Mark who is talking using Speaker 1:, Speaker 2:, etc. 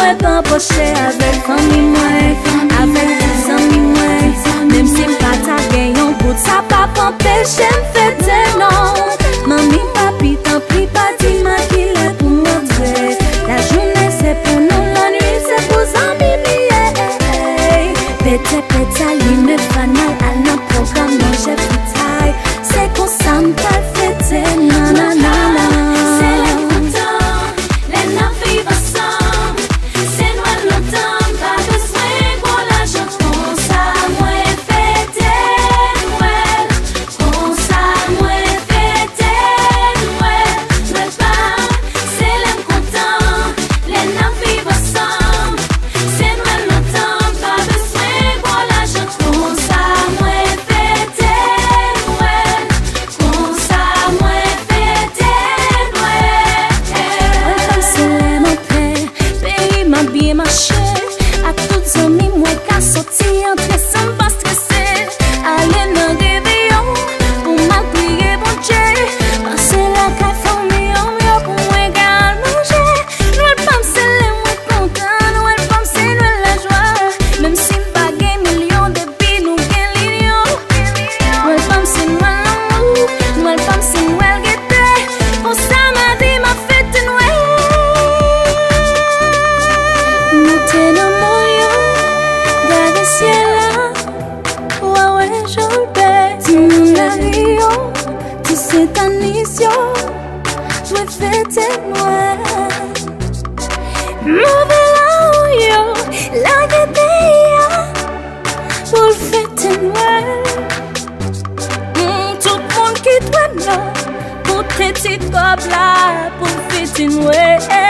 Speaker 1: moi pas poché avec famille moi, avec des amis moi. Même si pas ta gagne en bout, ça pas empêcher me fêter non. Mamie, papi, tant pis, pas dit ma qu'il est pour montrer. La journée c'est pour nous, la nuit c'est pour amis mieux. Pété, pété, l'hymne fanal, à notre programme, manger fritaille. C'est qu'on s'en va fêter, nanana. Marcher à toutes amis moi qu'à sortir entre sans pas stresser aller dans des réveillons pour m'appuyer bon Dieu passer la café famille mieux pour moi gal manger Noël pas c'est le moi content Noël pas c'est Noël la joie même si pas gain millions de billes nous gain millions Noël pas c'est Noël l'amour Noël pas c'est Noël gaieté pour ça m'a dit ma fête Noël t'es dans mon lieu, garde le ciel là, ouais je le baisse, tu me la rio, tu sais ta mission, je vais fêter Noël. Mauvais là yo, la gaieté pour le fêter Noël. Tout le monde qui doit là, pour tes petits copes là, pour fêter Noël.